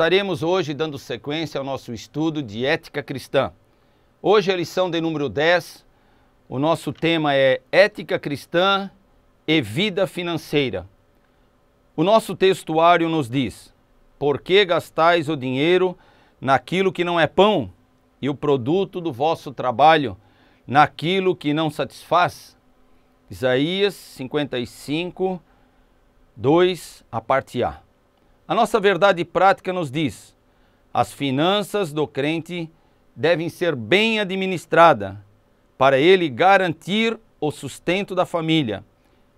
Estaremos hoje dando sequência ao nosso estudo de ética cristã. Hoje é a lição de número 10. O nosso tema é ética cristã e vida financeira. O nosso textuário nos diz: por que gastais o dinheiro naquilo que não é pão e o produto do vosso trabalho naquilo que não satisfaz? Isaías 55, 2, a parte A. A nossa verdade prática nos diz: as finanças do crente devem ser bem administradas para ele garantir o sustento da família,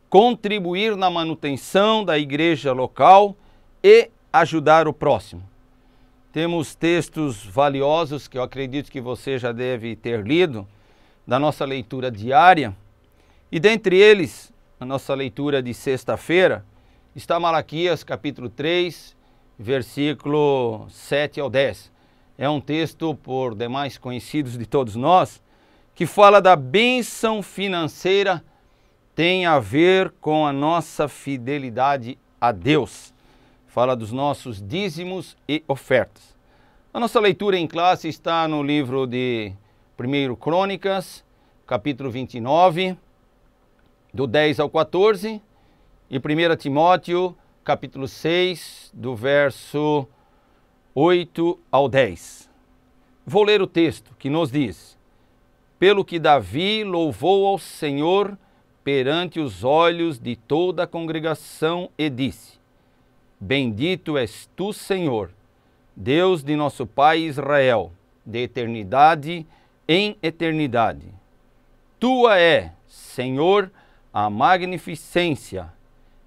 contribuir na manutenção da igreja local e ajudar o próximo. Temos textos valiosos que eu acredito que você já deve ter lido da nossa leitura diária, e dentre eles, a nossa leitura de sexta-feira, está Malaquias capítulo 3, versículo 7 ao 10. É um texto por demais conhecidos de todos nós, que fala da bênção financeira, tem a ver com a nossa fidelidade a Deus. Fala dos nossos dízimos e ofertas. A nossa leitura em classe está no livro de 1 Crônicas, capítulo 29, do 10 ao 14, e 1 Timóteo, capítulo 6, do verso 8 ao 10. Vou ler o texto que nos diz: pelo que Davi louvou ao Senhor perante os olhos de toda a congregação e disse: bendito és tu, Senhor, Deus de nosso Pai Israel, de eternidade em eternidade. Tua é, Senhor, a magnificência,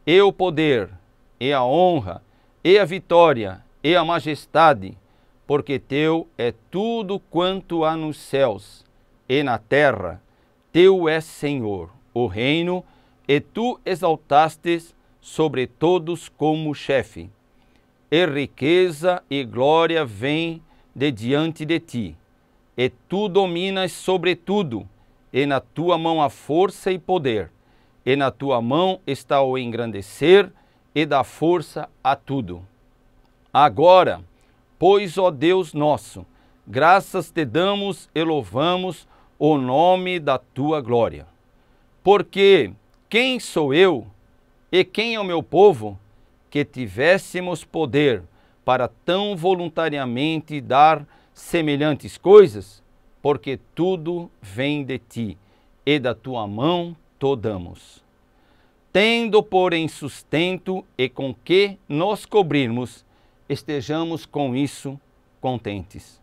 e o poder, e a honra, e a vitória, e a majestade, porque teu é tudo quanto há nos céus e na terra. Teu é, Senhor, o reino, e tu exaltastes sobre todos como chefe. E riqueza e glória vêm de diante de ti, e tu dominas sobre tudo, e na tua mão há força e poder, e na tua mão está o engrandecer e dar força a tudo. Agora, pois, ó Deus nosso, graças te damos e louvamos o nome da tua glória. Porque quem sou eu e quem é o meu povo que tivéssemos poder para tão voluntariamente dar semelhantes coisas? Porque tudo vem de ti, e da tua mão to damos. Tendo, porém, sustento e com que nos cobrirmos, estejamos com isso contentes.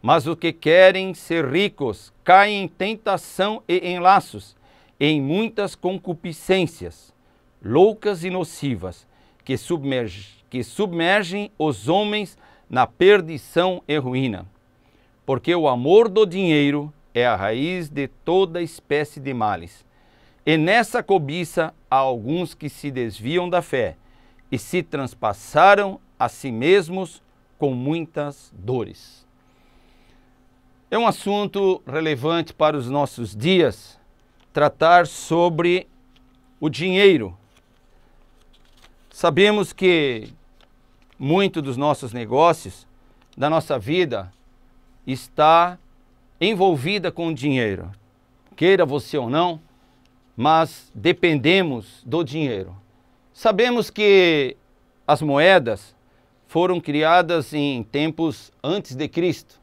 Mas os que querem ser ricos caem em tentação e em laços, e em muitas concupiscências, loucas e nocivas, que submergem os homens na perdição e ruína. Porque o amor do dinheiro é a raiz de toda espécie de males. E nessa cobiça há alguns que se desviam da fé e se transpassaram a si mesmos com muitas dores. É um assunto relevante para os nossos dias tratar sobre o dinheiro. Sabemos que muito dos nossos negócios, da nossa vida, está envolvida com o dinheiro. Queira você ou não, mas dependemos do dinheiro. Sabemos que as moedas foram criadas em tempos antes de Cristo.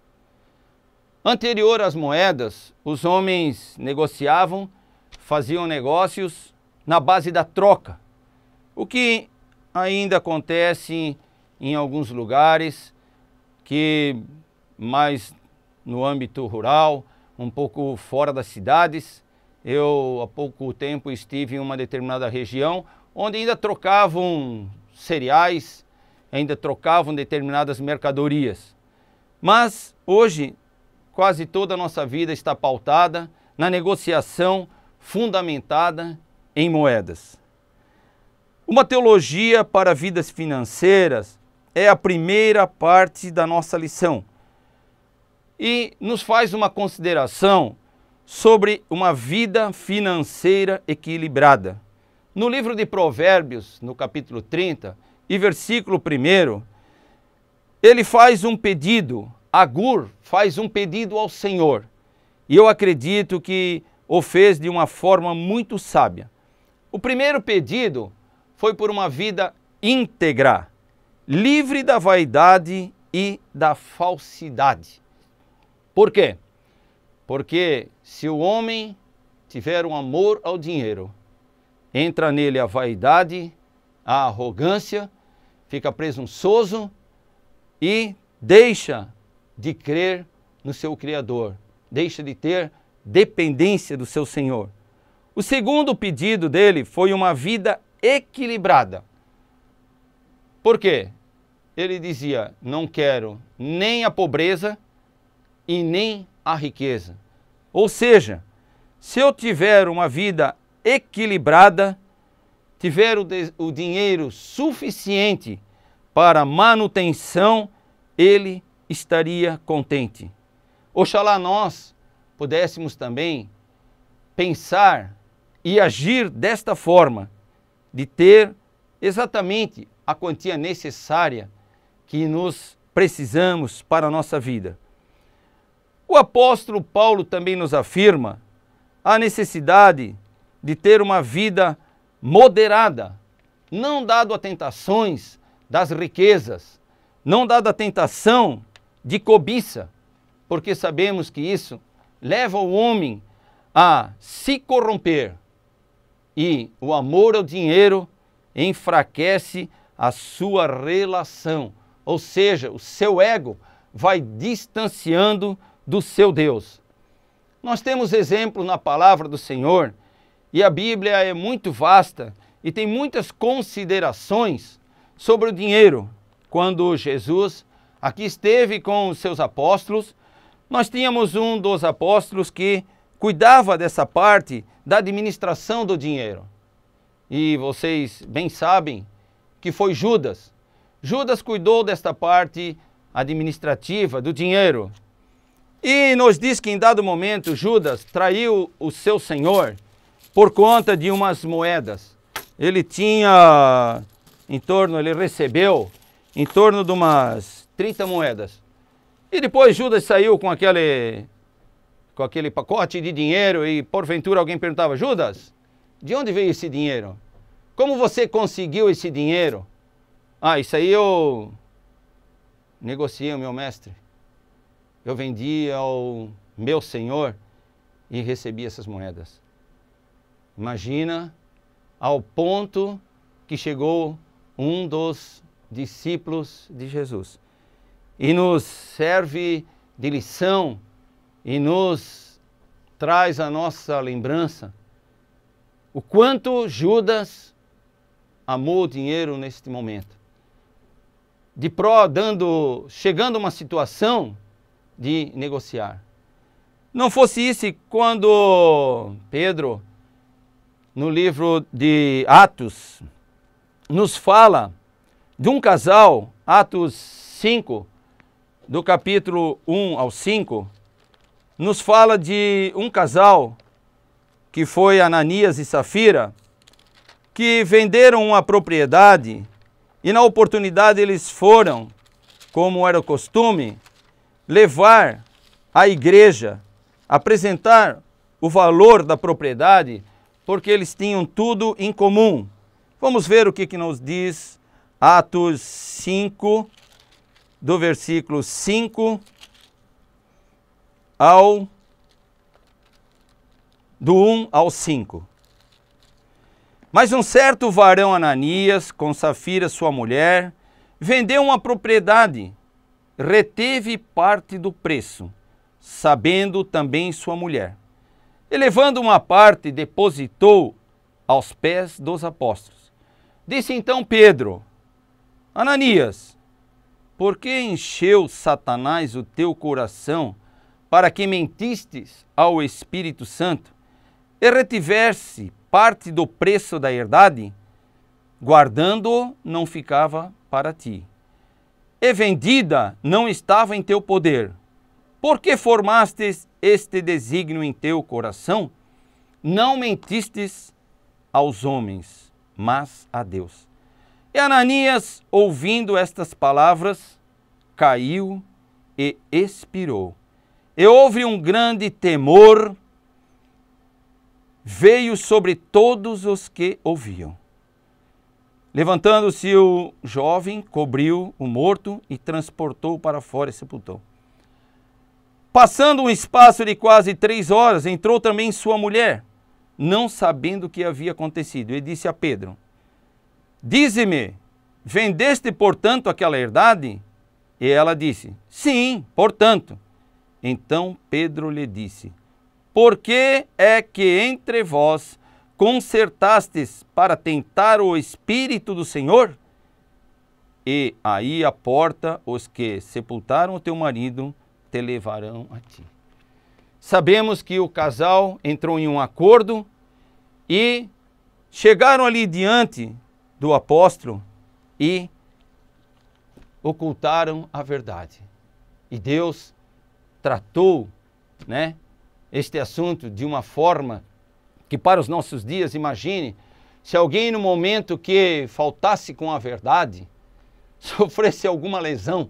Anterior às moedas, os homens negociavam, faziam negócios na base da troca, o que ainda acontece em alguns lugares, que mais no âmbito rural, um pouco fora das cidades. Eu, há pouco tempo, estive em uma determinada região onde ainda trocavam cereais, ainda trocavam determinadas mercadorias. Mas hoje, quase toda a nossa vida está pautada na negociação fundamentada em moedas. Uma teologia para vidas financeiras é a primeira parte da nossa lição e nos faz uma consideração sobre uma vida financeira equilibrada. No livro de Provérbios, no capítulo 30 e versículo 1, ele faz um pedido, Agur faz um pedido ao Senhor. E eu acredito que o fez de uma forma muito sábia. O primeiro pedido foi por uma vida íntegra, livre da vaidade e da falsidade. Por quê? Porque se o homem tiver um amor ao dinheiro, entra nele a vaidade, a arrogância, fica presunçoso e deixa de crer no seu Criador, deixa de ter dependência do seu Senhor. O segundo pedido dele foi uma vida equilibrada. Por quê? Ele dizia, não quero nem a pobreza e nem a riqueza. Ou seja, se eu tiver uma vida equilibrada, tiver o dinheiro suficiente para manutenção, ele estaria contente. Oxalá nós pudéssemos também pensar e agir desta forma, de ter exatamente a quantia necessária que nos precisamos para a nossa vida. O apóstolo Paulo também nos afirma a necessidade de ter uma vida moderada, não dado a tentações das riquezas, não dado a tentação de cobiça, porque sabemos que isso leva o homem a se corromper e o amor ao dinheiro enfraquece a sua relação, ou seja, o seu ego vai distanciando do seu Deus. Nós temos exemplo na palavra do Senhor e a Bíblia é muito vasta e tem muitas considerações sobre o dinheiro. Quando Jesus aqui esteve com os seus apóstolos, nós tínhamos um dos apóstolos que cuidava dessa parte da administração do dinheiro. E vocês bem sabem que foi Judas. Judas cuidou desta parte administrativa do dinheiro. E nos diz que em dado momento Judas traiu o seu senhor por conta de umas moedas. Ele tinha ele recebeu em torno de umas 30 moedas. E depois Judas saiu com aquele pacote de dinheiro e porventura alguém perguntava, Judas, de onde veio esse dinheiro? Como você conseguiu esse dinheiro? Ah, isso aí eu negociei o meu mestre. Eu vendi ao meu senhor e recebi essas moedas. Imagina ao ponto que chegou um dos discípulos de Jesus. E nos serve de lição e nos traz a nossa lembrança o quanto Judas amou o dinheiro neste momento. Chegando a uma situação de negociar. Não fosse isso quando Pedro, no livro de Atos, nos fala de um casal, Atos 5, do capítulo 1 ao 5, nos fala de um casal que foi Ananias e Safira, que venderam uma propriedade e na oportunidade eles foram, como era o costume, levar à igreja, apresentar o valor da propriedade, porque eles tinham tudo em comum. Vamos ver o que nos diz Atos 5, do versículo 5 do 1 ao 5. Mas um certo varão Ananias, com Safira sua mulher, vendeu uma propriedade, reteve parte do preço, sabendo também sua mulher. E levando uma parte, depositou aos pés dos apóstolos. Disse então Pedro, Ananias, por que encheu Satanás o teu coração para que mentistes ao Espírito Santo e retivesse parte do preço da herdade? Guardando-o não ficava para ti. E vendida não estava em teu poder. Por que formastes este desígnio em teu coração? Não mentistes aos homens, mas a Deus. E Ananias, ouvindo estas palavras, caiu e expirou. E houve um grande temor, veio sobre todos os que ouviam. Levantando-se o jovem, cobriu o morto e transportou para fora e sepultou. Passando um espaço de quase 3 horas, entrou também sua mulher, não sabendo o que havia acontecido, e disse a Pedro: dize-me, vendeste, portanto, aquela herdade? E ela disse: sim, portanto. Então Pedro lhe disse: por que é que entre vós concertastes para tentar o Espírito do Senhor? E aí à porta os que sepultaram o teu marido te levarão a ti. Sabemos que o casal entrou em um acordo e chegaram ali diante do apóstolo e ocultaram a verdade. E Deus tratou, este assunto de uma forma que para os nossos dias, imagine, se alguém no momento que faltasse com a verdade, sofresse alguma lesão,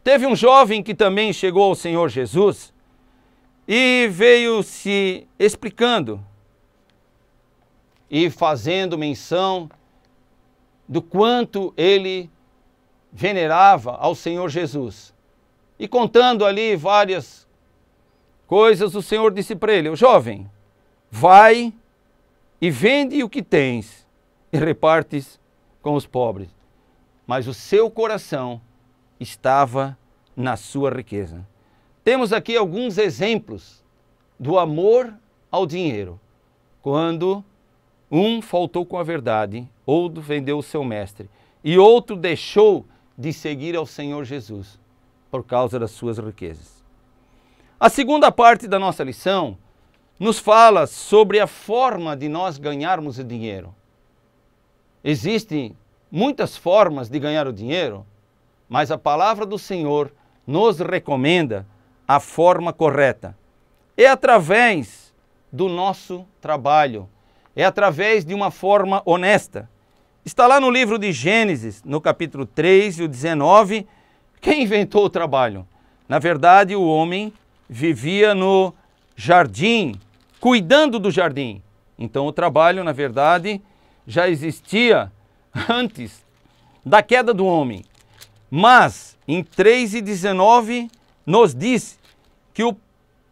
Teve um jovem que também chegou ao Senhor Jesus e veio se explicando e fazendo menção do quanto ele venerava ao Senhor Jesus. E contando ali várias coisas, o Senhor disse para ele: jovem, vai e vende o que tens e repartes com os pobres. Mas o seu coração estava na sua riqueza. Temos aqui alguns exemplos do amor ao dinheiro. Quando um faltou com a verdade, outro vendeu o seu mestre e outro deixou de seguir ao Senhor Jesus por causa das suas riquezas. A segunda parte da nossa lição nos fala sobre a forma de nós ganharmos o dinheiro. Existem muitas formas de ganhar o dinheiro, mas a palavra do Senhor nos recomenda a forma correta. É através do nosso trabalho, é através de uma forma honesta. Está lá no livro de Gênesis, no capítulo 3 e o 19, quem inventou o trabalho? Na verdade, o homem vivia no jardim, cuidando do jardim. Então o trabalho, na verdade, já existia antes da queda do homem. Mas, em 3:19, nos diz que o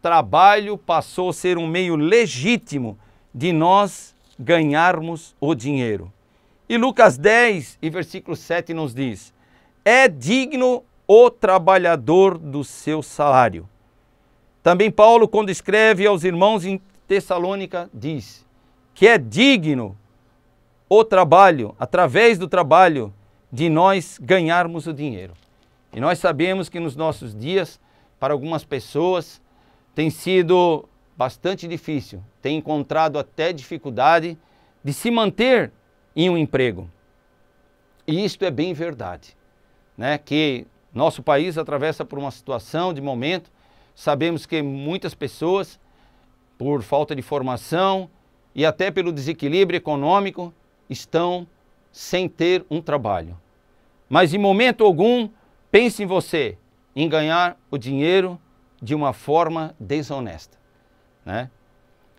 trabalho passou a ser um meio legítimo de nós ganharmos o dinheiro. E Lucas 10 e versículo 7 nos diz: é digno o trabalhador do seu salário. Também Paulo, quando escreve aos irmãos em Tessalônica, diz que é digno o trabalho, através do trabalho, de nós ganharmos o dinheiro. E nós sabemos que nos nossos dias, para algumas pessoas, tem sido bastante difícil, tem encontrado até dificuldade de se manter em um emprego. E isto é bem verdade, que nosso país atravessa por uma situação de momento, sabemos que muitas pessoas, por falta de formação e até pelo desequilíbrio econômico, estão sem ter um trabalho. Mas em momento algum, pense em você, em ganhar o dinheiro de uma forma desonesta.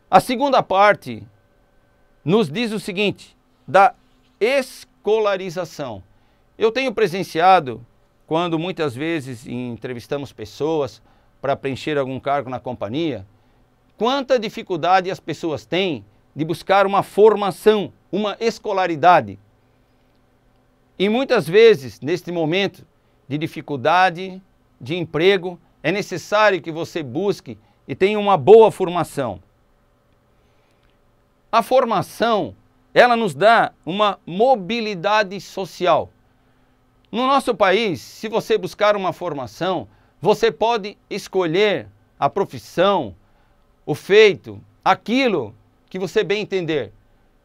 A segunda parte nos diz o seguinte, da escolarização. Eu tenho presenciado, quando muitas vezes entrevistamos pessoas para preencher algum cargo na companhia, quanta dificuldade as pessoas têm de buscar uma formação, uma escolaridade. E muitas vezes, neste momento de dificuldade, de emprego, é necessário que você busque e tenha uma boa formação. A formação, ela nos dá uma mobilidade social. No nosso país, se você buscar uma formação, você pode escolher a profissão, o feito, aquilo que você bem entender.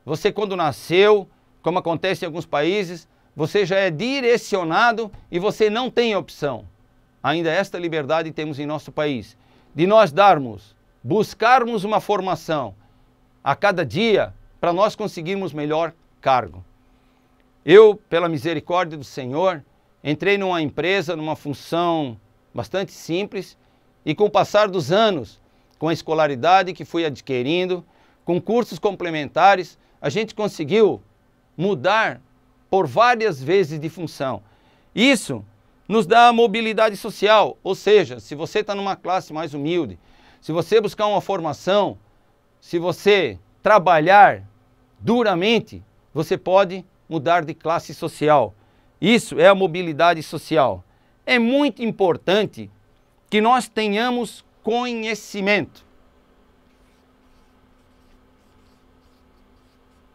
Você, quando nasceu, como acontece em alguns países, você já é direcionado e você não tem opção. Ainda esta liberdade temos em nosso país, de nós buscarmos uma formação a cada dia para nós conseguirmos melhor cargo. Eu, pela misericórdia do Senhor, entrei numa empresa, numa função bastante simples, e com o passar dos anos, com a escolaridade que fui adquirindo, com cursos complementares, a gente conseguiu mudar por várias vezes de função. Isso nos dá mobilidade social, ou seja, se você está numa classe mais humilde, se você buscar uma formação, se você trabalhar duramente, você pode mudar de classe social. Isso é a mobilidade social. É muito importante que nós tenhamos conhecimento.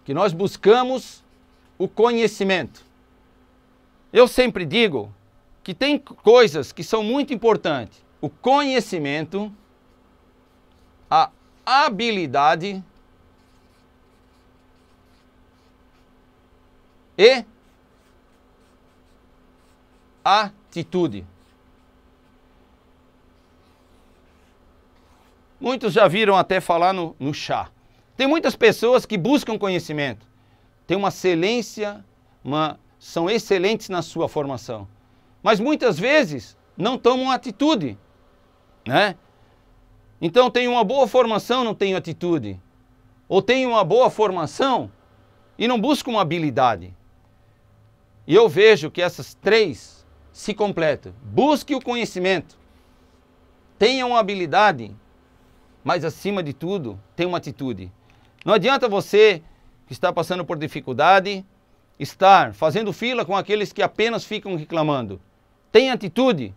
Que nós buscamos o conhecimento. Eu sempre digo que tem coisas que são muito importantes. O conhecimento, a habilidade e atitude. Muitos já viram até falar no chá. Tem muitas pessoas que buscam conhecimento, têm uma excelência, são excelentes na sua formação, mas muitas vezes não tomam atitude, né? Então tem uma boa formação, não tem atitude, ou tem uma boa formação e não busca uma habilidade. E eu vejo que essas três se completam. Busque o conhecimento, tenha uma habilidade, mas acima de tudo, tenha uma atitude. Não adianta você que está passando por dificuldade estar fazendo fila com aqueles que apenas ficam reclamando. Tenha atitude,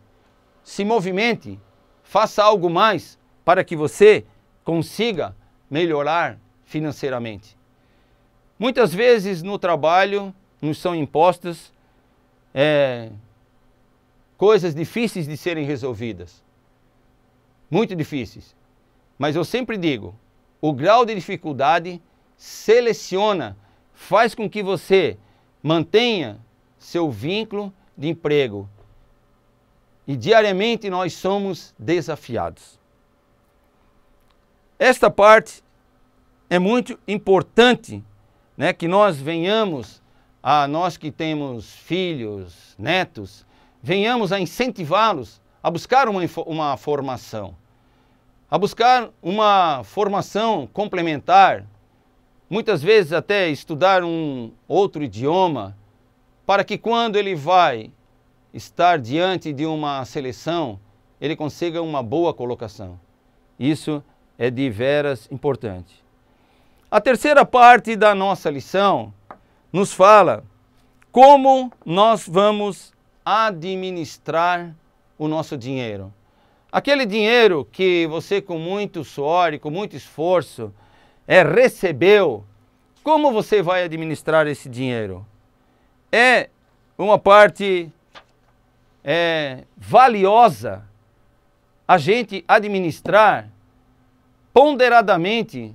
se movimente, faça algo mais para que você consiga melhorar financeiramente. Muitas vezes no trabalho nos são impostas coisas difíceis de serem resolvidas. Muito difíceis. Mas eu sempre digo, o grau de dificuldade seleciona, faz com que você mantenha seu vínculo de emprego. E diariamente nós somos desafiados. Esta parte é muito importante, né, que nós venhamos, nós que temos filhos, netos, venhamos a incentivá-los a buscar uma formação. A buscar uma formação complementar, muitas vezes até estudar um outro idioma, para que quando ele vai estar diante de uma seleção, ele consiga uma boa colocação. Isso é de veras importante. A terceira parte da nossa lição nos fala como nós vamos administrar o nosso dinheiro. Aquele dinheiro que você com muito suor e com muito esforço recebeu, como você vai administrar esse dinheiro? É uma parte valiosa a gente administrar ponderadamente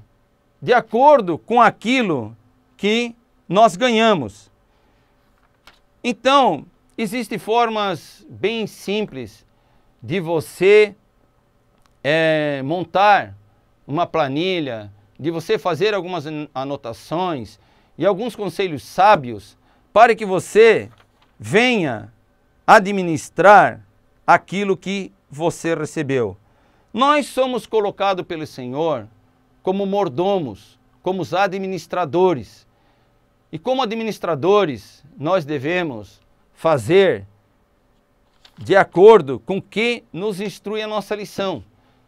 de acordo com aquilo que nós ganhamos. Então, existem formas bem simples de você montar uma planilha, de você fazer algumas anotações e alguns conselhos sábios para que você venha administrar aquilo que você recebeu. Nós somos colocados pelo Senhor como mordomos, como os administradores. E como administradores, nós devemos fazer de acordo com o que nos instrui a nossa lição.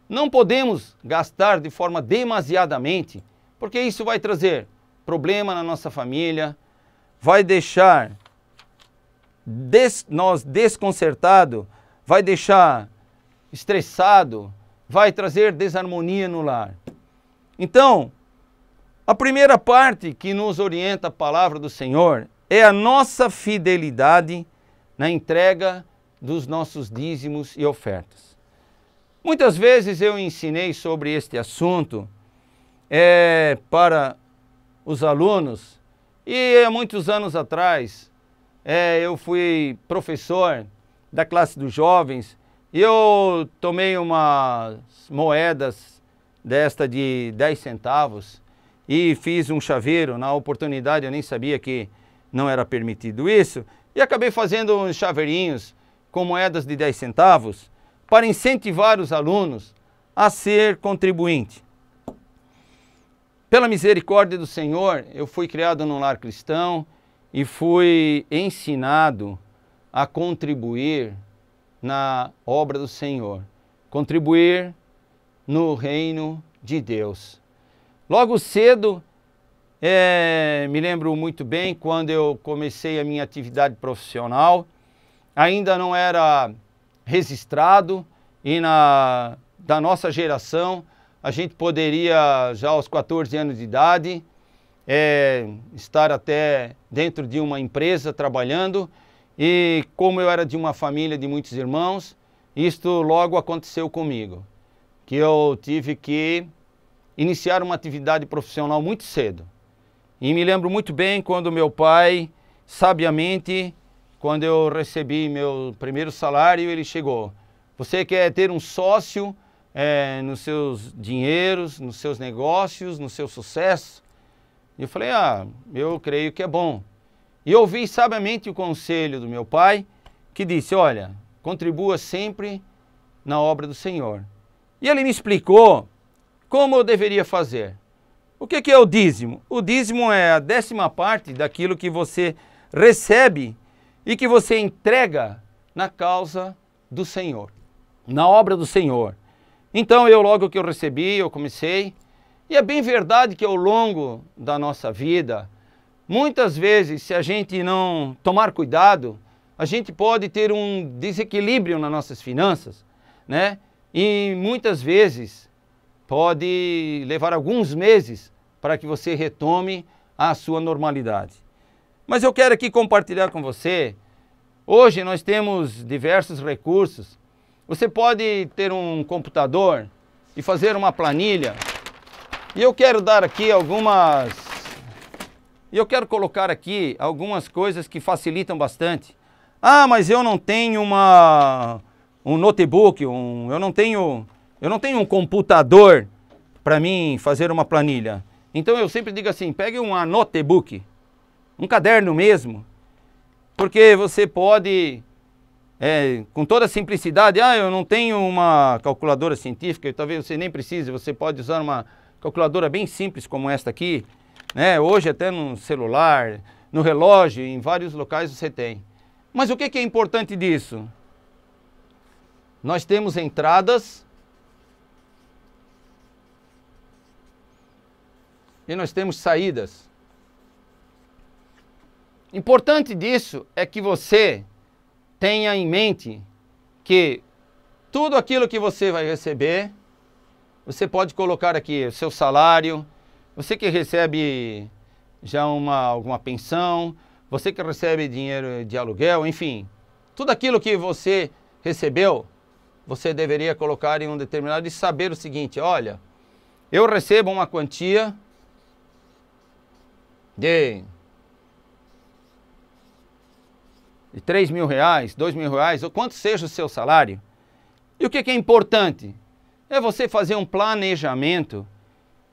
Não podemos gastar de forma demasiadamente, porque isso vai trazer problema na nossa família, vai deixar nós desconcertados, vai deixar estressado, vai trazer desarmonia no lar. Então, a primeira parte que nos orienta a palavra do Senhor é a nossa fidelidade na entrega dos nossos dízimos e ofertas. Muitas vezes eu ensinei sobre este assunto para os alunos e há muitos anos atrás eu fui professor da classe dos jovens e eu tomei umas moedas desta de 10 centavos e fiz um chaveiro. Na oportunidade eu nem sabia que não era permitido isso. E acabei fazendo uns chaveirinhos com moedas de 10 centavos para incentivar os alunos a ser contribuinte. Pela misericórdia do Senhor, eu fui criado num lar cristão e fui ensinado a contribuir na obra do Senhor, contribuir no reino de Deus. Logo cedo, me lembro muito bem quando eu comecei a minha atividade profissional, ainda não era registrado e da nossa geração a gente poderia já aos 14 anos de idade estar até dentro de uma empresa trabalhando, e como eu era de uma família de muitos irmãos, isto logo aconteceu comigo, que eu tive que iniciar uma atividade profissional muito cedo. E me lembro muito bem quando meu pai, sabiamente, quando eu recebi meu primeiro salário, ele chegou: você quer ter um sócio nos seus dinheiros, nos seus negócios, no seu sucesso? E eu falei, eu creio que é bom. E ouvi sabiamente o conselho do meu pai, que disse, olha, contribua sempre na obra do Senhor. E ele me explicou como eu deveria fazer. O que é o dízimo? O dízimo é a 10ª parte daquilo que você recebe e que você entrega na causa do Senhor, na obra do Senhor. Então logo que eu recebi, eu comecei, e é bem verdade que ao longo da nossa vida, muitas vezes, se a gente não tomar cuidado, a gente pode ter um desequilíbrio nas nossas finanças, né? E muitas vezes pode levar alguns meses para que você retome a sua normalidade. Mas eu quero aqui compartilhar com você, hoje nós temos diversos recursos. Você pode ter um computador e fazer uma planilha. E eu quero dar aqui eu quero colocar aqui algumas coisas que facilitam bastante. Mas eu não tenho um notebook, eu não tenho um computador para mim fazer uma planilha. Então eu sempre digo assim, pegue um notebook, um caderno mesmo, porque você pode, com toda a simplicidade, eu não tenho uma calculadora científica, e talvez você nem precise, você pode usar uma calculadora bem simples como esta aqui, né? Hoje até no celular, no relógio, em vários locais você tem. Mas o que é importante disso? Nós temos entradas e nós temos saídas. Importante disso é que você tenha em mente que tudo aquilo que você vai receber, você pode colocar aqui o seu salário, você que recebe já alguma pensão, você que recebe dinheiro de aluguel, enfim, tudo aquilo que você recebeu, você deveria colocar em um determinado e saber o seguinte, olha, eu recebo uma quantia de R$3.000, R$2.000, ou quanto seja o seu salário. E o que é importante? É você fazer um planejamento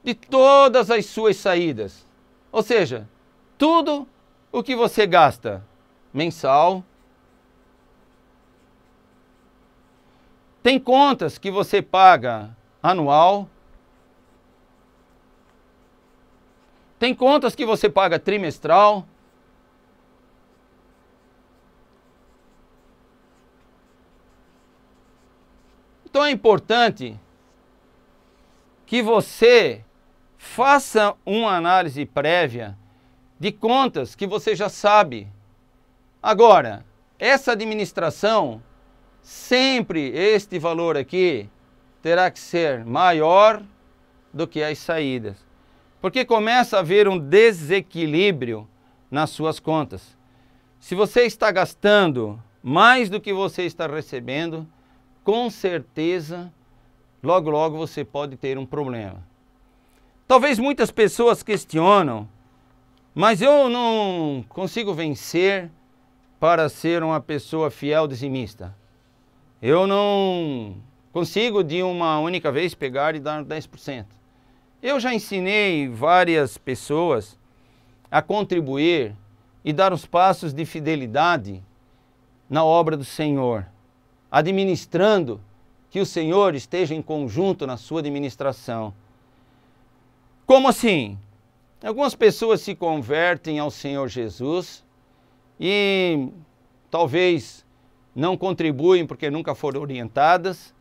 de todas as suas saídas. Ou seja, tudo o que você gasta mensal. Tem contas que você paga anual. Tem contas que você paga trimestral. Então é importante que você faça uma análise prévia de contas que você já sabe. Agora, essa administração, sempre este valor aqui terá que ser maior do que as saídas. Porque começa a haver um desequilíbrio nas suas contas. Se você está gastando mais do que você está recebendo, com certeza, logo logo você pode ter um problema. Talvez muitas pessoas questionam, mas eu não consigo vencer para ser uma pessoa fiel dizimista. Eu não consigo de uma única vez pegar e dar 10%. Eu já ensinei várias pessoas a contribuir e dar os passos de fidelidade na obra do Senhor, administrando que o Senhor esteja em conjunto na sua administração. Como assim? Algumas pessoas se convertem ao Senhor Jesus e talvez não contribuem porque nunca foram orientadas,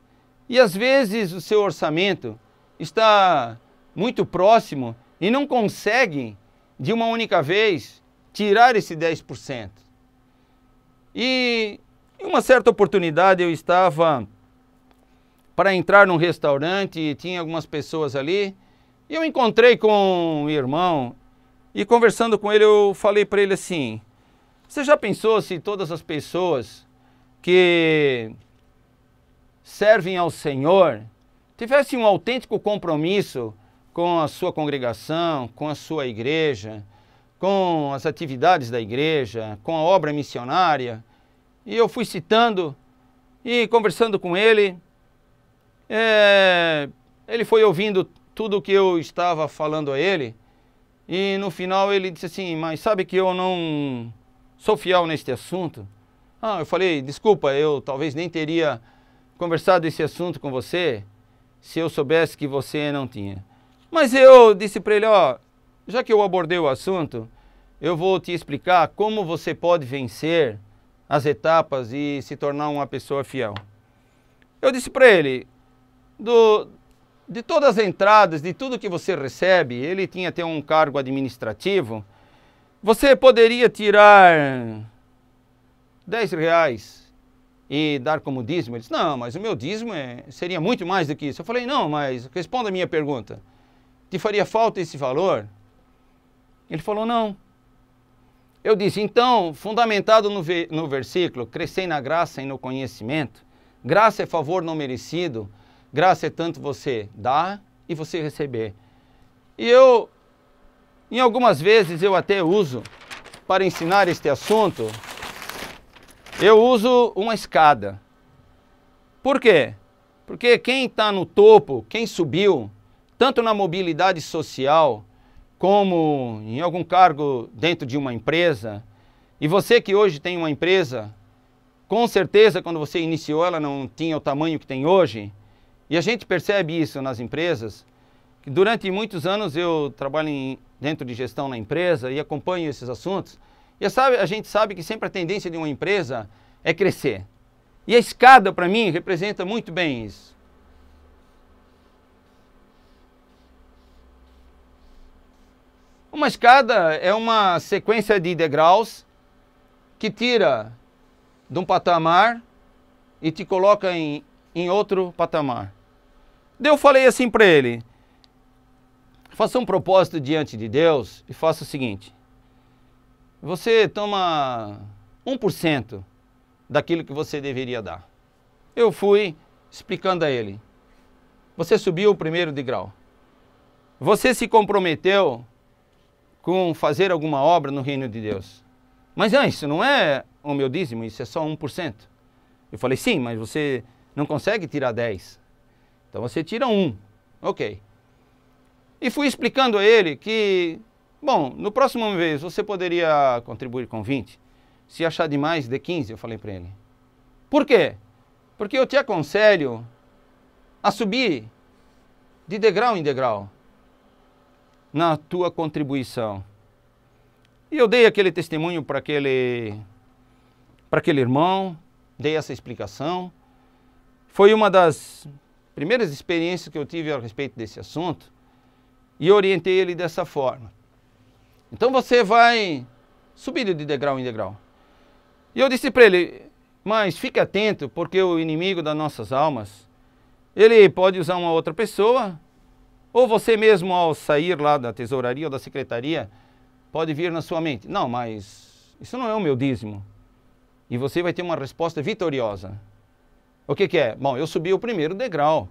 e às vezes o seu orçamento está muito próximo e não conseguem de uma única vez tirar esse 10%. E em uma certa oportunidade eu estava para entrar num restaurante e tinha algumas pessoas ali, e eu encontrei com um irmão e conversando com ele eu falei para ele assim: você já pensou se todas as pessoas que servem ao Senhor tivessem um autêntico compromisso com a sua congregação, com a sua igreja, com as atividades da igreja, com a obra missionária? E eu fui citando e conversando com ele, ele foi ouvindo tudo o que eu estava falando a ele, e no final ele disse assim: mas sabe que eu não sou fiel neste assunto? Eu falei: desculpa, eu talvez nem teria conversado esse assunto com você se eu soubesse que você não tinha. Mas eu disse para ele: já que eu abordei o assunto, eu vou te explicar como você pode vencer as etapas e se tornar uma pessoa fiel. Eu disse para ele, de todas as entradas, de tudo que você recebe, ele tinha até um cargo administrativo, você poderia tirar R$10 e dar como dízimo? Ele disse: não, mas o meu dízimo seria muito mais do que isso. Eu falei: não, mas responda a minha pergunta. Te faria falta esse valor? Ele falou: não. Eu disse: então, fundamentado no versículo, crescei na graça e no conhecimento, graça é favor não merecido, graça é tanto você dar e você receber. E em algumas vezes eu até uso, para ensinar este assunto, eu uso uma escada. Por quê? Porque quem está no topo, quem subiu, tanto na mobilidade social, como em algum cargo dentro de uma empresa, e você que hoje tem uma empresa, com certeza quando você iniciou ela não tinha o tamanho que tem hoje, e a gente percebe isso nas empresas, que durante muitos anos eu trabalho dentro de gestão na empresa e acompanho esses assuntos, e a gente sabe que sempre a tendência de uma empresa é crescer. E a escada para mim representa muito bem isso. Uma escada é uma sequência de degraus que tira de um patamar e te coloca em outro patamar. Daí eu falei assim para ele: faça um propósito diante de Deus e faça o seguinte: você toma 1% daquilo que você deveria dar. Eu fui explicando a ele: você subiu o primeiro degrau, você se comprometeu com fazer alguma obra no reino de Deus. Mas isso não é o meu dízimo, isso é só 1%. Eu falei: sim, mas você não consegue tirar 10. Então você tira 1. Ok. E fui explicando a ele que, bom, no próximo mês você poderia contribuir com 20. Se achar demais, dê 15, eu falei para ele. Por quê? Porque eu te aconselho a subir de degrau em degrau na tua contribuição. E eu dei aquele testemunho para aquele irmão, dei essa explicação. Foi uma das primeiras experiências que eu tive a respeito desse assunto e orientei ele dessa forma. Então você vai subir de degrau em degrau. E eu disse para ele: mas fique atento, porque o inimigo das nossas almas, ele pode usar uma outra pessoa, ou você mesmo ao sair lá da tesouraria ou da secretaria, pode vir na sua mente: não, mas isso não é o meu dízimo. E você vai ter uma resposta vitoriosa. O que é? Bom, eu subi o primeiro degrau.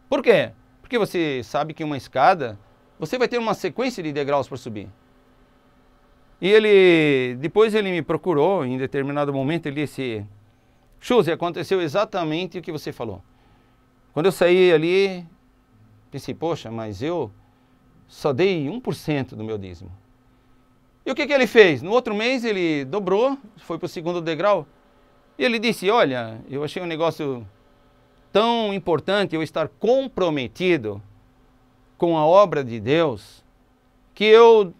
Por quê? Porque você sabe que uma escada, você vai ter uma sequência de degraus para subir. E depois ele me procurou, em determinado momento ele disse: Chuse, aconteceu exatamente o que você falou. Quando eu saí ali, pensei: poxa, mas eu só dei 1% do meu dízimo. E o que ele fez? No outro mês ele dobrou, foi para o segundo degrau. E ele disse, olha, eu achei um negócio tão importante eu estar comprometido com a obra de Deus, que eu,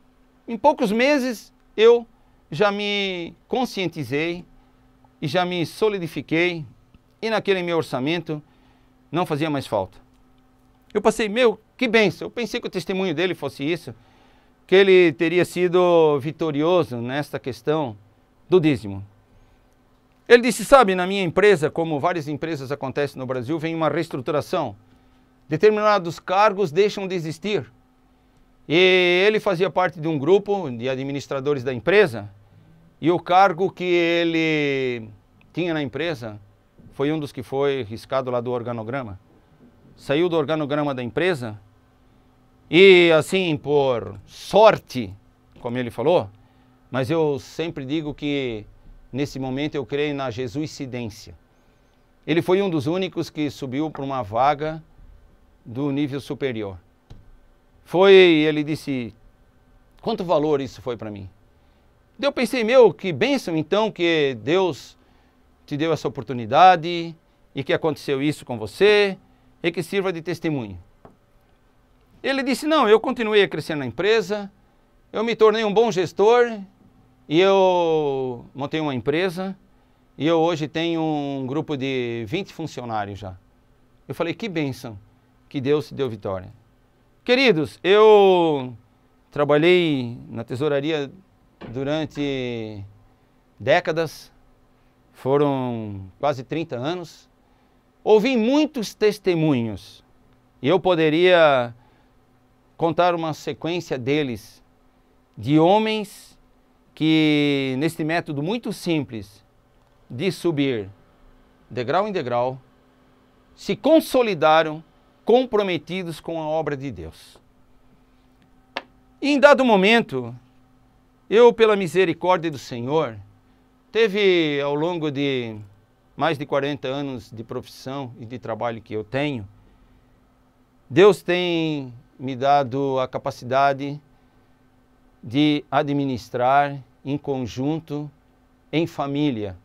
em poucos meses, eu já me conscientizei e já me solidifiquei, e naquele meu orçamento não fazia mais falta. Eu passei, que bênção, eu pensei que o testemunho dele fosse isso, que ele teria sido vitorioso nesta questão do dízimo. Ele disse, sabe, na minha empresa, como várias empresas acontecem no Brasil, vem uma reestruturação. Determinados cargos deixam de existir. E ele fazia parte de um grupo de administradores da empresa, e o cargo que ele tinha na empresa foi um dos que foi riscado lá do organograma. Saiu do organograma da empresa, e assim, por sorte, como ele falou, mas eu sempre digo que nesse momento eu creio na jesuicidência. Ele foi um dos únicos que subiu para uma vaga do nível superior. Ele disse, quanto valor isso foi para mim? Eu pensei, que bênção então que Deus te deu essa oportunidade e que aconteceu isso com você e que sirva de testemunho. Ele disse, não, eu continuei a crescer na empresa, eu me tornei um bom gestor e eu montei uma empresa e eu hoje tenho um grupo de 20 funcionários já. Eu falei, que bênção que Deus te deu vitória. Queridos, eu trabalhei na tesouraria durante décadas, foram quase 30 anos, ouvi muitos testemunhos e eu poderia contar uma sequência deles, de homens que neste método muito simples de subir degrau em degrau, se consolidaram comprometidos com a obra de Deus. E em dado momento, eu, pela misericórdia do Senhor, teve ao longo de mais de 40 anos de profissão e de trabalho que eu tenho, Deus tem me dado a capacidade de administrar em conjunto, em família.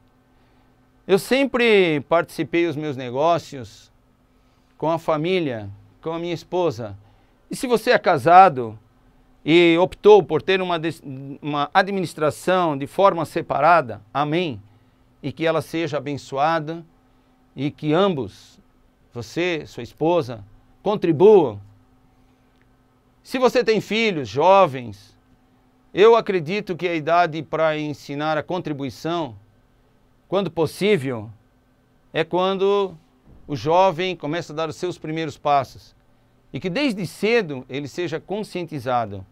Eu sempre participei dos meus negócios com a família, com a minha esposa. E se você é casado e optou por ter uma administração de forma separada, amém, e que ela seja abençoada e que ambos, você, sua esposa, contribuam. Se você tem filhos, jovens, eu acredito que a idade para ensinar a contribuição, quando possível, é quando o jovem começa a dar os seus primeiros passos. E que desde cedo ele seja conscientizado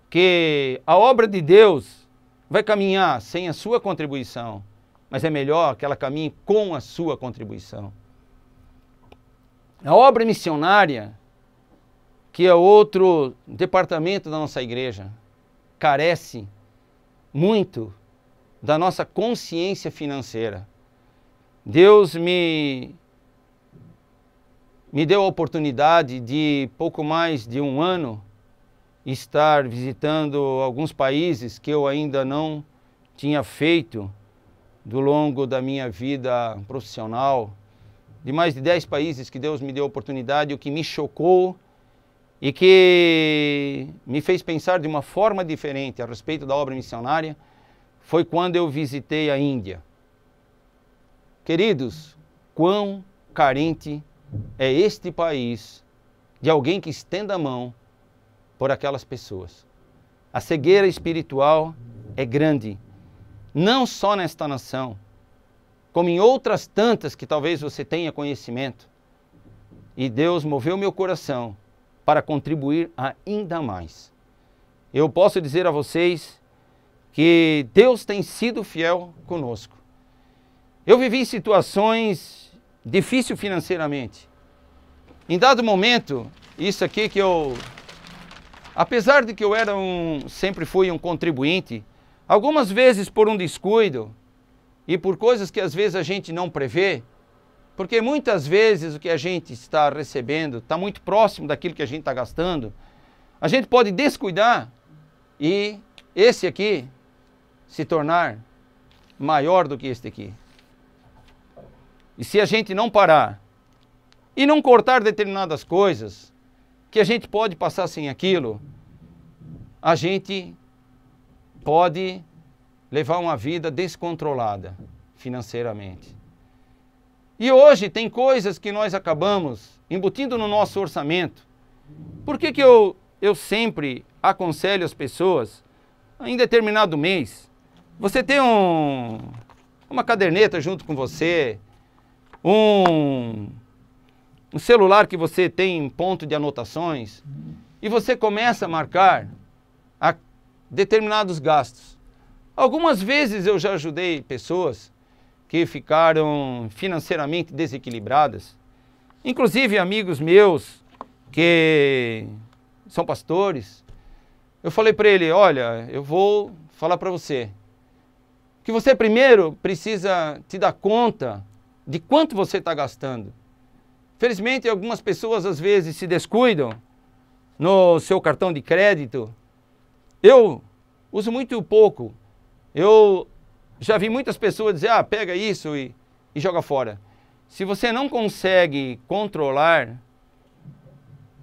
que a obra de Deus vai caminhar sem a sua contribuição, mas é melhor que ela caminhe com a sua contribuição. A obra missionária, que é outro departamento da nossa igreja, carece muito da nossa consciência financeira. Deus me deu a oportunidade de, pouco mais de um ano, estar visitando alguns países que eu ainda não tinha feito do longo da minha vida profissional. De mais de 10 países que Deus me deu a oportunidade, o que me chocou e que me fez pensar de uma forma diferente a respeito da obra missionária foi quando eu visitei a Índia. Queridos, quão carente é este país de alguém que estenda a mão por aquelas pessoas. A cegueira espiritual é grande, não só nesta nação, como em outras tantas que talvez você tenha conhecimento. E Deus moveu meu coração para contribuir ainda mais. Eu posso dizer a vocês que Deus tem sido fiel conosco. Eu vivi situações difíceis financeiramente. Em dado momento, isso aqui que apesar de que eu sempre fui um contribuinte, algumas vezes por um descuido e por coisas que às vezes a gente não prevê, porque muitas vezes o que a gente está recebendo está muito próximo daquilo que a gente está gastando, a gente pode descuidar e esse aqui se tornar maior do que este aqui. E se a gente não parar e não cortar determinadas coisas, que a gente pode passar sem aquilo, a gente pode levar uma vida descontrolada financeiramente. E hoje tem coisas que nós acabamos embutindo no nosso orçamento. Por que eu sempre aconselho as pessoas, em determinado mês, você tem uma caderneta junto com você, um celular que você tem ponto de anotações, e você começa a marcar determinados gastos. Algumas vezes eu já ajudei pessoas que ficaram financeiramente desequilibradas, inclusive amigos meus que são pastores. Eu falei para ele, olha, eu vou falar para você que você primeiro precisa te dar conta de quanto você está gastando. Felizmente, algumas pessoas às vezes se descuidam no seu cartão de crédito. Eu uso muito pouco. Eu já vi muitas pessoas dizer, pega isso e joga fora. Se você não consegue controlar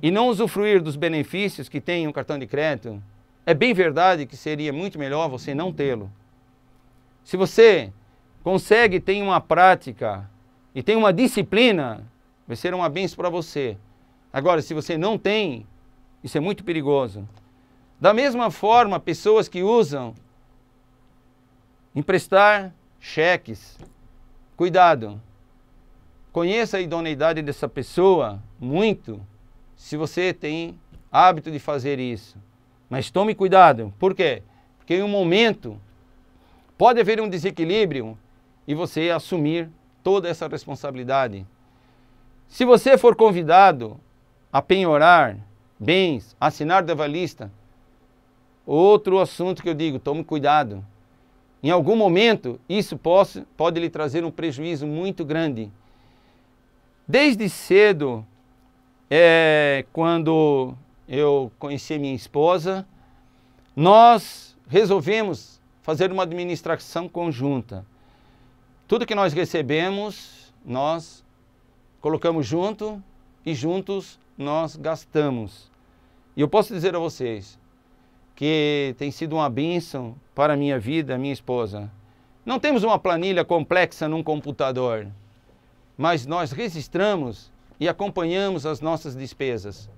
e não usufruir dos benefícios que tem um cartão de crédito, é bem verdade que seria muito melhor você não tê-lo. Se você consegue ter uma prática e tem uma disciplina, vai ser uma bênção para você. Agora, se você não tem, isso é muito perigoso. Da mesma forma, pessoas que usam emprestar cheques. Cuidado. Conheça a idoneidade dessa pessoa muito, se você tem hábito de fazer isso. Mas tome cuidado. Por quê? Porque em um momento pode haver um desequilíbrio e você assumir toda essa responsabilidade. Se você for convidado a penhorar bens, assinar de avalista, outro assunto que eu digo, tome cuidado. Em algum momento, isso pode lhe trazer um prejuízo muito grande. Desde cedo, quando eu conheci minha esposa, nós resolvemos fazer uma administração conjunta. Tudo que nós recebemos, nós colocamos junto e juntos nós gastamos. E eu posso dizer a vocês que tem sido uma bênção para a minha vida, a minha esposa. Não temos uma planilha complexa num computador, mas nós registramos e acompanhamos as nossas despesas.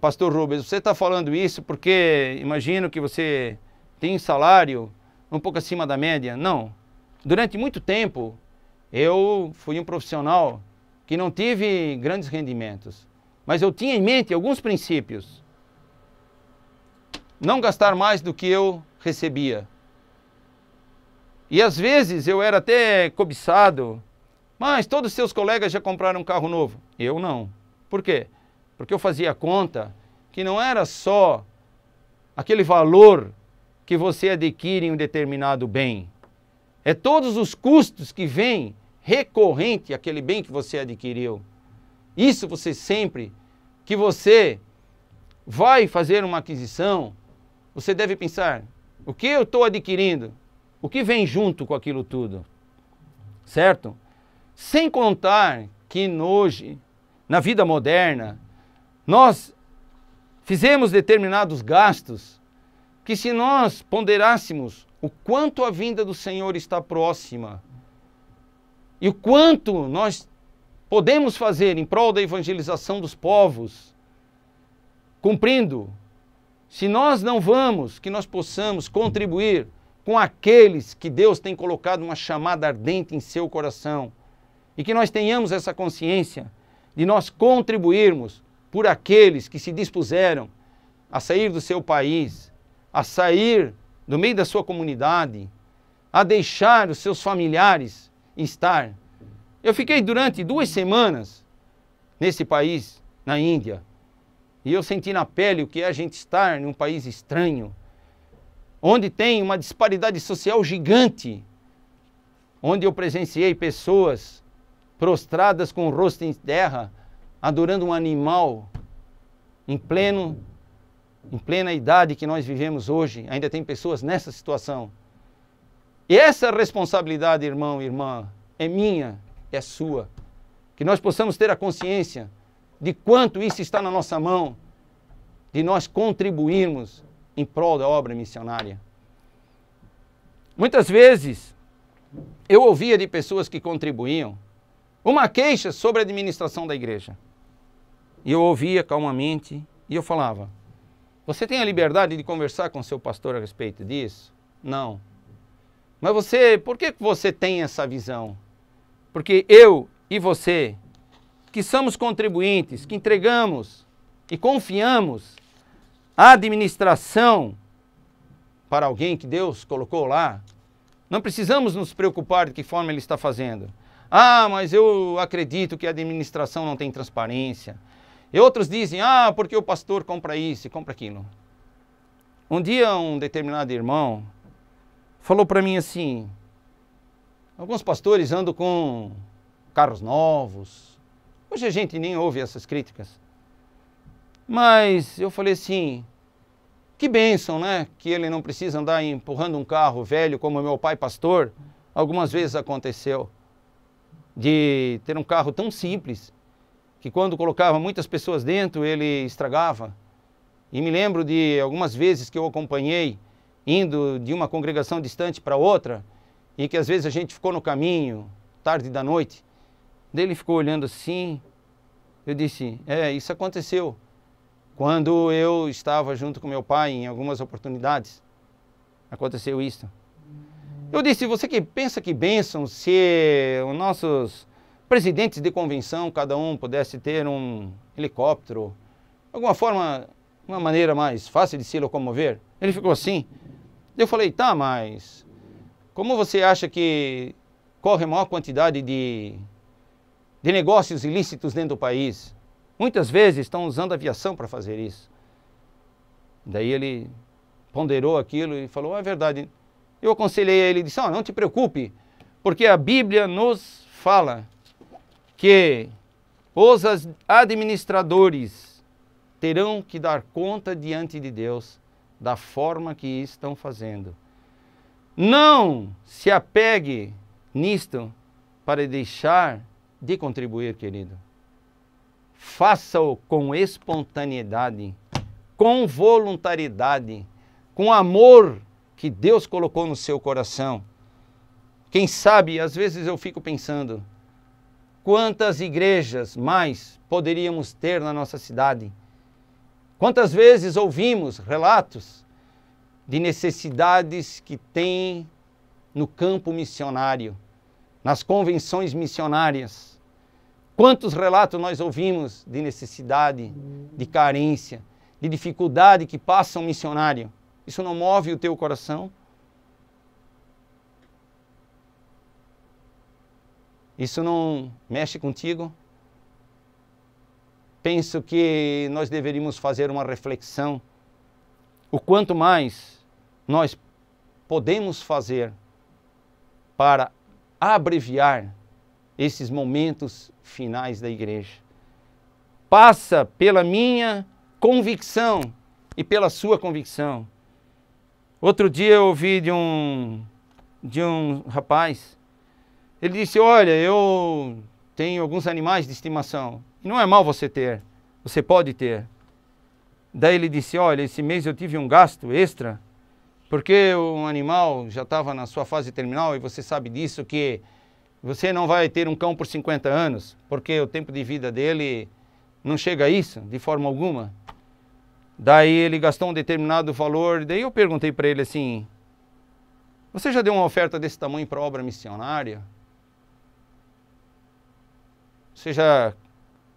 Pastor Rubens, você está falando isso porque imagino que você tem um salário um pouco acima da média. Não. Durante muito tempo, eu fui um profissional que não tive grandes rendimentos, mas eu tinha em mente alguns princípios. Não gastar mais do que eu recebia. E às vezes eu era até cobiçado, mas todos os seus colegas já compraram um carro novo. Eu não. Por quê? Porque eu fazia conta que não era só aquele valor que você adquire em um determinado bem. É todos os custos que vêm recorrente àquele bem que você adquiriu. Isso você sempre, que você vai fazer uma aquisição, você deve pensar, o que eu estou adquirindo? O que vem junto com aquilo tudo? Certo? Sem contar que hoje, na vida moderna, nós fizemos determinados gastos que se nós ponderássemos o quanto a vinda do Senhor está próxima e o quanto nós podemos fazer em prol da evangelização dos povos, cumprindo, se nós não vamos, que nós possamos contribuir com aqueles que Deus tem colocado uma chamada ardente em seu coração e que nós tenhamos essa consciência de nós contribuirmos por aqueles que se dispuseram a sair do seu país, a sair do meio da sua comunidade, a deixar os seus familiares estar. Eu fiquei durante 2 semanas nesse país, na Índia, e eu senti na pele o que é a gente estar em um país estranho, onde tem uma disparidade social gigante, onde eu presenciei pessoas prostradas com o rosto em terra, adorando um animal em pleno em plena idade que nós vivemos hoje, ainda tem pessoas nessa situação. E essa responsabilidade, irmão e irmã, é minha, é sua. Que nós possamos ter a consciência de quanto isso está na nossa mão, de nós contribuirmos em prol da obra missionária. Muitas vezes, eu ouvia de pessoas que contribuíam uma queixa sobre a administração da igreja. E eu ouvia calmamente e eu falava, você tem a liberdade de conversar com seu pastor a respeito disso? Não. Mas por que você tem essa visão? Porque eu e você, que somos contribuintes, que entregamos e confiamos a administração para alguém que Deus colocou lá, não precisamos nos preocupar de que forma ele está fazendo. Ah, mas eu acredito que a administração não tem transparência. E outros dizem, porque o pastor compra isso e compra aquilo. Um dia um determinado irmão falou para mim assim, alguns pastores andam com carros novos. Hoje a gente nem ouve essas críticas. Mas eu falei assim, que bênção, né? Que ele não precisa andar empurrando um carro velho como meu pai pastor. Algumas vezes aconteceu de ter um carro tão simples que quando colocava muitas pessoas dentro ele estragava. E me lembro de algumas vezes que eu acompanhei indo de uma congregação distante para outra e que às vezes a gente ficou no caminho, tarde da noite. Daí ele ficou olhando assim, eu disse, isso aconteceu. Quando eu estava junto com meu pai em algumas oportunidades, aconteceu isso. Eu disse, você que pensa que bênção se os nossos presidentes de convenção, cada um pudesse ter um helicóptero, alguma forma, uma maneira mais fácil de se locomover? Ele ficou assim. Eu falei, tá, mas como você acha que corre a maior quantidade de negócios ilícitos dentro do país? Muitas vezes estão usando aviação para fazer isso. Daí ele ponderou aquilo e falou, é verdade. Eu aconselhei a ele e disse, não te preocupe, porque a Bíblia nos fala que os administradores terão que dar conta diante de Deus da forma que estão fazendo. Não se apegue nisto para deixar de contribuir, querido. Faça-o com espontaneidade, com voluntariedade, com amor que Deus colocou no seu coração. Quem sabe, às vezes eu fico pensando, quantas igrejas mais poderíamos ter na nossa cidade? Quantas vezes ouvimos relatos de necessidades que tem no campo missionário, nas convenções missionárias? Quantos relatos nós ouvimos de necessidade, de carência, de dificuldade que passa um missionário? Isso não move o teu coração? Isso não mexe contigo? Penso que nós deveríamos fazer uma reflexão. O quanto mais nós podemos fazer para abreviar esses momentos finais da igreja. Passa pela minha convicção e pela sua convicção. Outro dia eu ouvi de um rapaz, ele disse, olha, eu tenho alguns animais de estimação, e não é mal você ter, você pode ter. Daí ele disse, olha, esse mês eu tive um gasto extra, porque um animal já estava na sua fase terminal, e você sabe disso, que você não vai ter um cão por 50 anos, porque o tempo de vida dele não chega a isso, de forma alguma. Daí ele gastou um determinado valor, daí eu perguntei para ele assim, você já deu uma oferta desse tamanho para obra missionária? Você já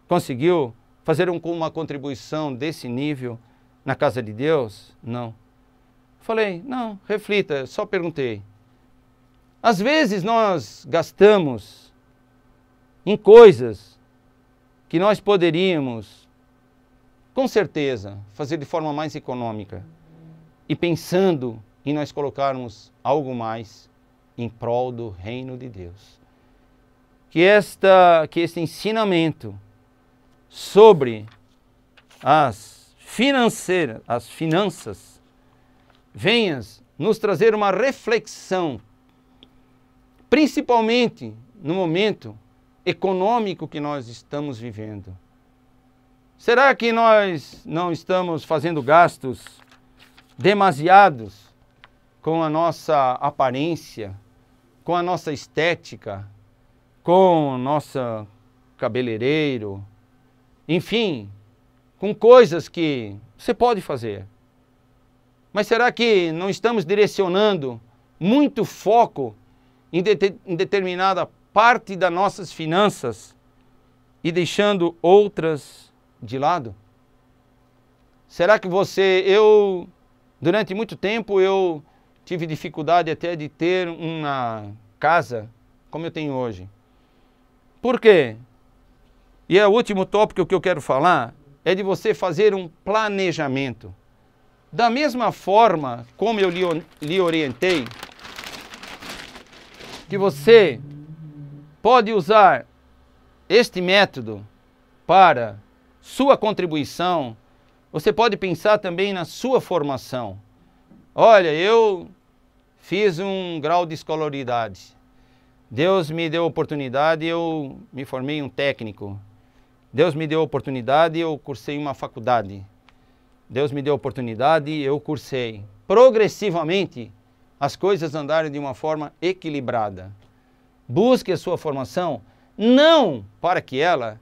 conseguiu fazer uma contribuição desse nível na casa de Deus? Não. Falei, não, reflita, só perguntei. Às vezes nós gastamos em coisas que nós poderíamos, com certeza, fazer de forma mais econômica e pensando em nós colocarmos algo mais em prol do reino de Deus. Que este ensinamento sobre as financeira, as finanças, venhas nos trazer uma reflexão, principalmente no momento econômico que nós estamos vivendo. Será que nós não estamos fazendo gastos demasiados com a nossa aparência, com a nossa estética, com o nosso cabeleireiro, enfim, com coisas que você pode fazer? Mas será que não estamos direcionando muito foco em determinada parte das nossas finanças e deixando outras de lado? Será que durante muito tempo eu tive dificuldade até de ter uma casa como eu tenho hoje. Por quê? E o último tópico que eu quero falar é de você fazer um planejamento. Da mesma forma como eu lhe orientei, que você pode usar este método para sua contribuição, você pode pensar também na sua formação. Olha, eu fiz um grau de escolaridade. Deus me deu oportunidade, eu me formei um técnico. Deus me deu oportunidade, eu cursei uma faculdade. Deus me deu oportunidade, eu cursei. Progressivamente, as coisas andaram de uma forma equilibrada. Busque a sua formação, não para que ela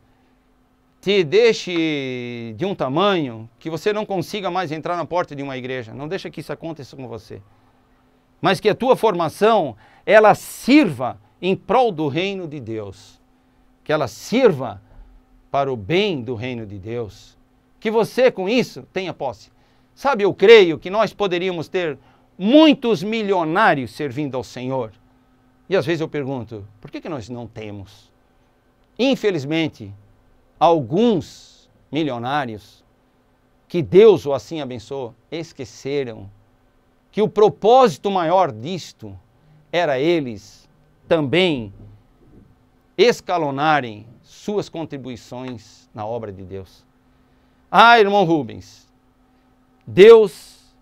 te deixe de um tamanho que você não consiga mais entrar na porta de uma igreja. Não deixa que isso aconteça com você. Mas que a tua formação, ela sirva em prol do reino de Deus. Que ela sirva para o bem do reino de Deus. Que você, com isso, tenha posse. Sabe, eu creio que nós poderíamos ter muitos milionários servindo ao Senhor. E às vezes eu pergunto, por que nós não temos? Infelizmente, alguns milionários, que Deus o assim abençoou, esqueceram que o propósito maior disto era eles também escalonarem suas contribuições na obra de Deus. Ah, irmão Rubens, Deus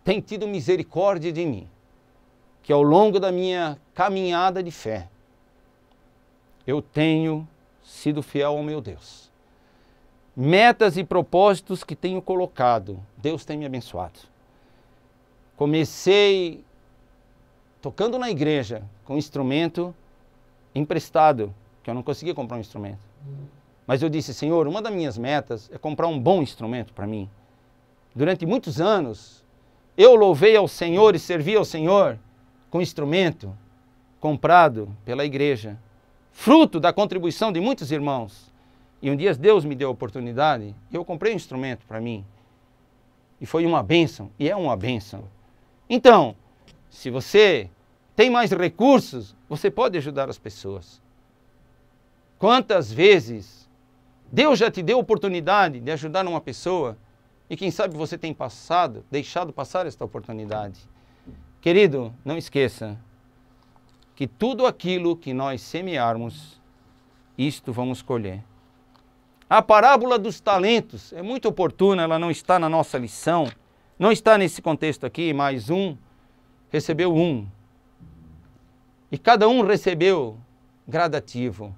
tem tido misericórdia de mim, que ao longo da minha caminhada de fé, eu tenho sido fiel ao meu Deus. Metas e propósitos que tenho colocado, Deus tem me abençoado. Comecei tocando na igreja com instrumento emprestado, que eu não conseguia comprar um instrumento. Mas eu disse, Senhor, uma das minhas metas é comprar um bom instrumento para mim. Durante muitos anos, eu louvei ao Senhor e servi ao Senhor com instrumento comprado pela igreja, fruto da contribuição de muitos irmãos. E um dia Deus me deu a oportunidade e eu comprei um instrumento para mim. E foi uma bênção, e é uma bênção. Então, se você tem mais recursos, você pode ajudar as pessoas. Quantas vezes Deus já te deu a oportunidade de ajudar uma pessoa e quem sabe você tem deixado passar esta oportunidade. Querido, não esqueça que tudo aquilo que nós semearmos, isto vamos colher. A parábola dos talentos é muito oportuna, ela não está na nossa lição, não está nesse contexto aqui, mas um recebeu um. E cada um recebeu gradativo.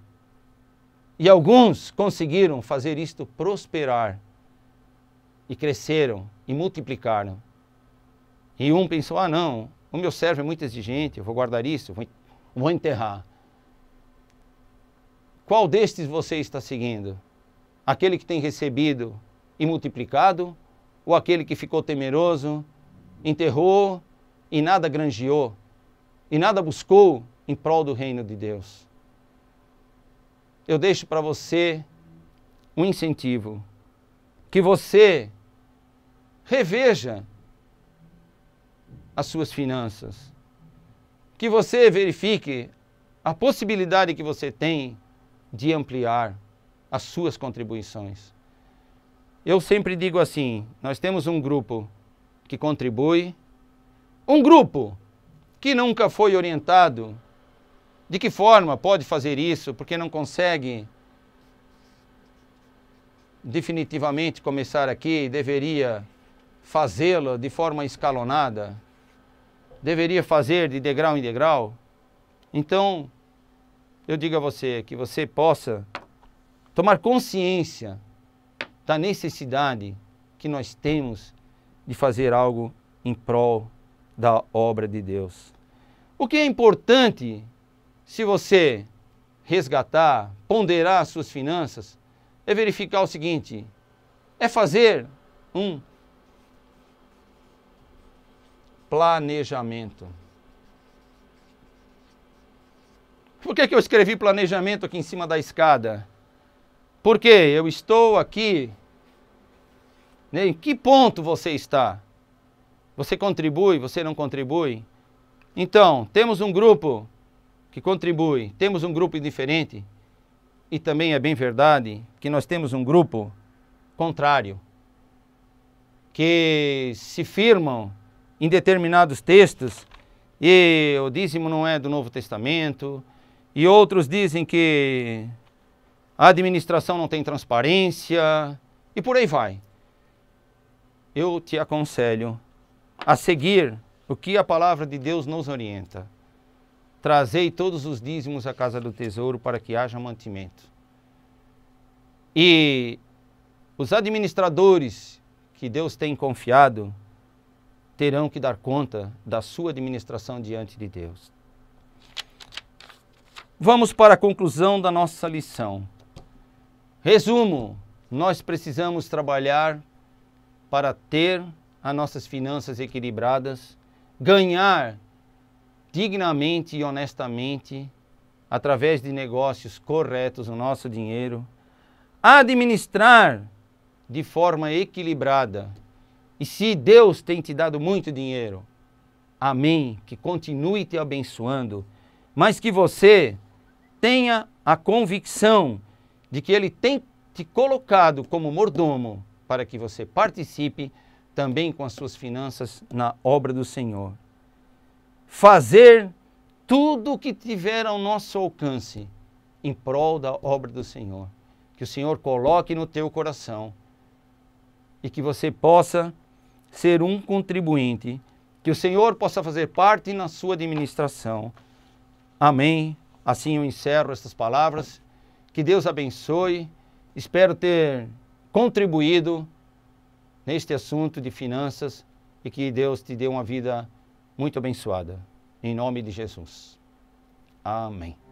E alguns conseguiram fazer isto prosperar. E cresceram e multiplicaram. E um pensou, ah não, o meu servo é muito exigente, eu vou guardar isso, vou enterrar. Qual destes você está seguindo? Aquele que tem recebido e multiplicado? Ou aquele que ficou temeroso, enterrou e nada granjeou? E nada buscou em prol do reino de Deus? Eu deixo para você um incentivo. Que você reveja as suas finanças. Que você verifique a possibilidade que você tem de ampliar as suas contribuições. Eu sempre digo assim, nós temos um grupo que contribui, um grupo que nunca foi orientado de que forma pode fazer isso, porque não consegue definitivamente começar aqui, deveria fazê-lo de forma escalonada, deveria fazer de degrau em degrau. Então, eu digo a você que você possa tomar consciência da necessidade que nós temos de fazer algo em prol da obra de Deus. O que é importante, se você resgatar, ponderar as suas finanças, é verificar o seguinte, é fazer um planejamento. Por que eu escrevi planejamento aqui em cima da escada? Porque eu estou aqui, né? Em que ponto você está? Você contribui, você não contribui? Então, temos um grupo que contribui, temos um grupo indiferente, e também é bem verdade que nós temos um grupo contrário, que se firmam em determinados textos, e o dízimo não é do Novo Testamento, e outros dizem que a administração não tem transparência, e por aí vai. Eu te aconselho a seguir o que a palavra de Deus nos orienta. Trazei todos os dízimos à casa do tesouro para que haja mantimento. E os administradores que Deus tem confiado terão que dar conta da sua administração diante de Deus. Vamos para a conclusão da nossa lição. Resumo, nós precisamos trabalhar para ter as nossas finanças equilibradas, ganhar dignamente e honestamente, através de negócios corretos, o nosso dinheiro, administrar de forma equilibrada. E se Deus tem te dado muito dinheiro, amém, que continue te abençoando, mas que você tenha a convicção de que Ele tem te colocado como mordomo para que você participe também com as suas finanças na obra do Senhor. Fazer tudo o que tiver ao nosso alcance em prol da obra do Senhor. Que o Senhor coloque no teu coração e que você possa ser um contribuinte, que o Senhor possa fazer parte na sua administração. Amém. Assim eu encerro estas palavras. Que Deus abençoe. Espero ter contribuído neste assunto de finanças e que Deus te dê uma vida muito abençoada. Em nome de Jesus. Amém.